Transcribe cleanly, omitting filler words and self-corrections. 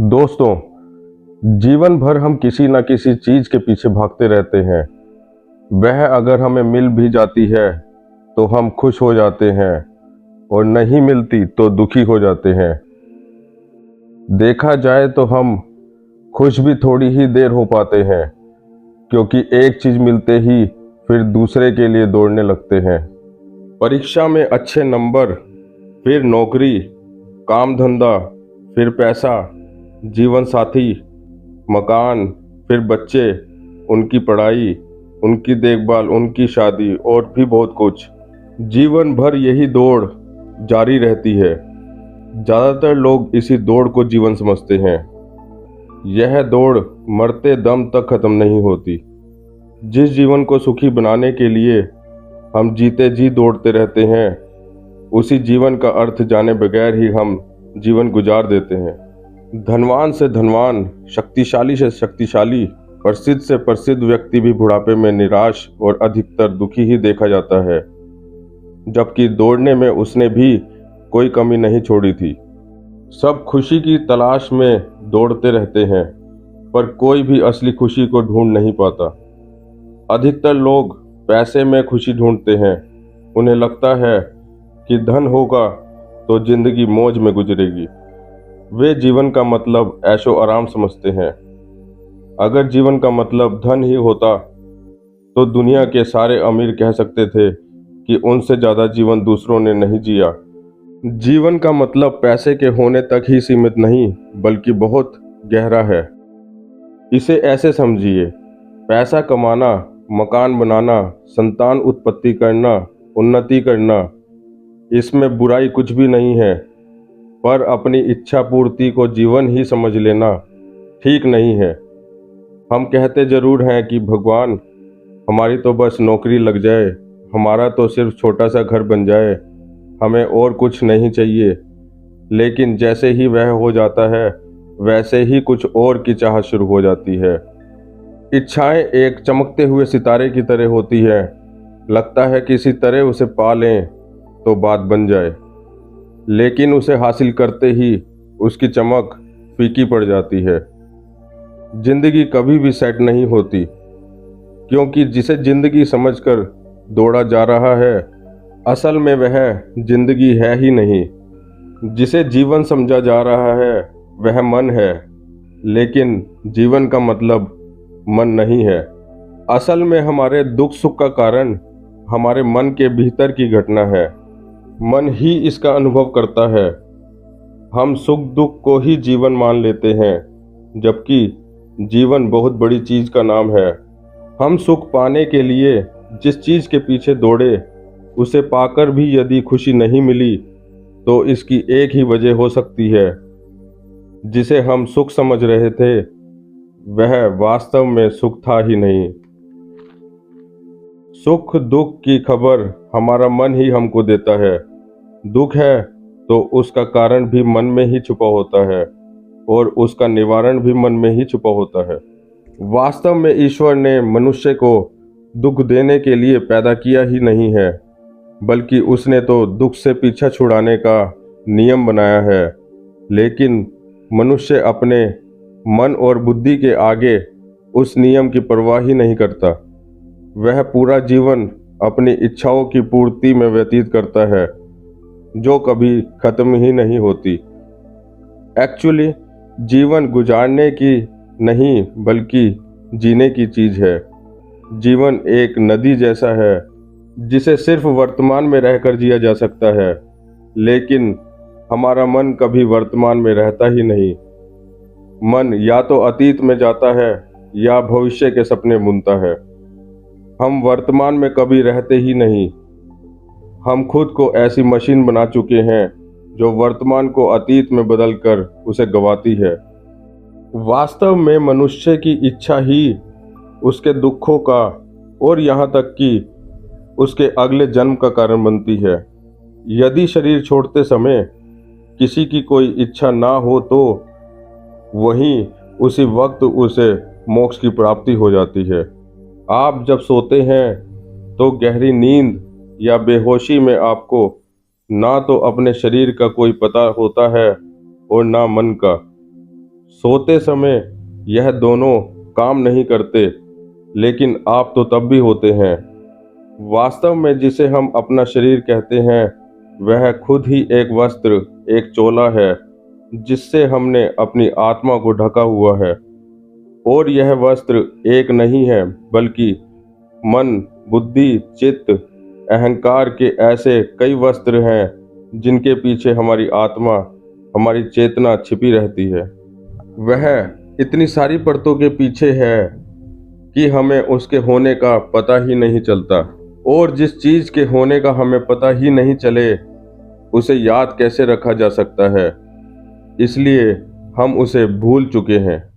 दोस्तों, जीवन भर हम किसी न किसी चीज के पीछे भागते रहते हैं। वह अगर हमें मिल भी जाती है तो हम खुश हो जाते हैं और नहीं मिलती तो दुखी हो जाते हैं। देखा जाए तो हम खुश भी थोड़ी ही देर हो पाते हैं, क्योंकि एक चीज मिलते ही फिर दूसरे के लिए दौड़ने लगते हैं। परीक्षा में अच्छे नंबर, फिर नौकरी, काम धंधा, फिर पैसा, जीवन साथी, मकान, फिर बच्चे, उनकी पढ़ाई, उनकी देखभाल, उनकी शादी और भी बहुत कुछ। जीवन भर यही दौड़ जारी रहती है। ज़्यादातर लोग इसी दौड़ को जीवन समझते हैं। यह दौड़ मरते दम तक खत्म नहीं होती। जिस जीवन को सुखी बनाने के लिए हम जीते जी दौड़ते रहते हैं, उसी जीवन का अर्थ जाने बगैर ही हम जीवन गुजार देते हैं। धनवान से धनवान, शक्तिशाली से शक्तिशाली, प्रसिद्ध से प्रसिद्ध व्यक्ति भी बुढ़ापे में निराश और अधिकतर दुखी ही देखा जाता है, जबकि दौड़ने में उसने भी कोई कमी नहीं छोड़ी थी। सब खुशी की तलाश में दौड़ते रहते हैं, पर कोई भी असली खुशी को ढूंढ नहीं पाता। अधिकतर लोग पैसे में खुशी ढूंढते हैं। उन्हें लगता है कि धन होगा तो जिंदगी मौज में गुजरेगी। वे जीवन का मतलब ऐशो आराम समझते हैं। अगर जीवन का मतलब धन ही होता तो दुनिया के सारे अमीर कह सकते थे कि उनसे ज़्यादा जीवन दूसरों ने नहीं जिया। जीवन का मतलब पैसे के होने तक ही सीमित नहीं, बल्कि बहुत गहरा है। इसे ऐसे समझिए, पैसा कमाना, मकान बनाना, संतान उत्पत्ति करना, उन्नति करना, इसमें बुराई कुछ भी नहीं है। पर अपनी इच्छा पूर्ति को जीवन ही समझ लेना ठीक नहीं है। हम कहते जरूर हैं कि भगवान, हमारी तो बस नौकरी लग जाए, हमारा तो सिर्फ छोटा सा घर बन जाए, हमें और कुछ नहीं चाहिए। लेकिन जैसे ही वह हो जाता है, वैसे ही कुछ और की चाहत शुरू हो जाती है। इच्छाएं एक चमकते हुए सितारे की तरह होती है। लगता है किसी तरह उसे पा लें तो बात बन जाए, लेकिन उसे हासिल करते ही उसकी चमक फीकी पड़ जाती है। जिंदगी कभी भी सेट नहीं होती, क्योंकि जिसे जिंदगी समझकर दौड़ा जा रहा है, असल में वह जिंदगी है ही नहीं। जिसे जीवन समझा जा रहा है वह मन है, लेकिन जीवन का मतलब मन नहीं है। असल में हमारे दुख सुख का कारण हमारे मन के भीतर की घटना है। मन ही इसका अनुभव करता है। हम सुख दुख को ही जीवन मान लेते हैं, जबकि जीवन बहुत बड़ी चीज का नाम है। हम सुख पाने के लिए जिस चीज के पीछे दौड़े, उसे पाकर भी यदि खुशी नहीं मिली तो इसकी एक ही वजह हो सकती है। जिसे हम सुख समझ रहे थे वह वास्तव में सुख था ही नहीं। सुख दुख की खबर हमारा मन ही हमको देता है। दुख है तो उसका कारण भी मन में ही छुपा होता है, और उसका निवारण भी मन में ही छुपा होता है। वास्तव में ईश्वर ने मनुष्य को दुख देने के लिए पैदा किया ही नहीं है, बल्कि उसने तो दुख से पीछा छुड़ाने का नियम बनाया है। लेकिन मनुष्य अपने मन और बुद्धि के आगे उस नियम की परवाह ही नहीं करता। वह पूरा जीवन अपनी इच्छाओं की पूर्ति में व्यतीत करता है, जो कभी खत्म ही नहीं होती। एक्चुअली जीवन गुजारने की नहीं, बल्कि जीने की चीज है। जीवन एक नदी जैसा है, जिसे सिर्फ वर्तमान में रहकर जिया जा सकता है, लेकिन हमारा मन कभी वर्तमान में रहता ही नहीं। मन या तो अतीत में जाता है या भविष्य के सपने बुनता है। हम वर्तमान में कभी रहते ही नहीं। हम खुद को ऐसी मशीन बना चुके हैं जो वर्तमान को अतीत में बदलकर उसे गंवाती है। वास्तव में मनुष्य की इच्छा ही उसके दुखों का और यहाँ तक कि उसके अगले जन्म का कारण बनती है। यदि शरीर छोड़ते समय किसी की कोई इच्छा ना हो तो वहीं उसी वक्त उसे मोक्ष की प्राप्ति हो जाती है। आप जब सोते हैं तो गहरी नींद या बेहोशी में आपको ना तो अपने शरीर का कोई पता होता है और ना मन का। सोते समय यह दोनों काम नहीं करते, लेकिन आप तो तब भी होते हैं। वास्तव में जिसे हम अपना शरीर कहते हैं, वह खुद ही एक वस्त्र, एक चोला है, जिससे हमने अपनी आत्मा को ढका हुआ है। और यह वस्त्र एक नहीं है, बल्कि मन, बुद्धि, चित्त, अहंकार के ऐसे कई वस्त्र हैं जिनके पीछे हमारी आत्मा, हमारी चेतना छिपी रहती है। वह इतनी सारी परतों के पीछे है कि हमें उसके होने का पता ही नहीं चलता। और जिस चीज के होने का हमें पता ही नहीं चले, उसे याद कैसे रखा जा सकता है? इसलिए हम उसे भूल चुके हैं।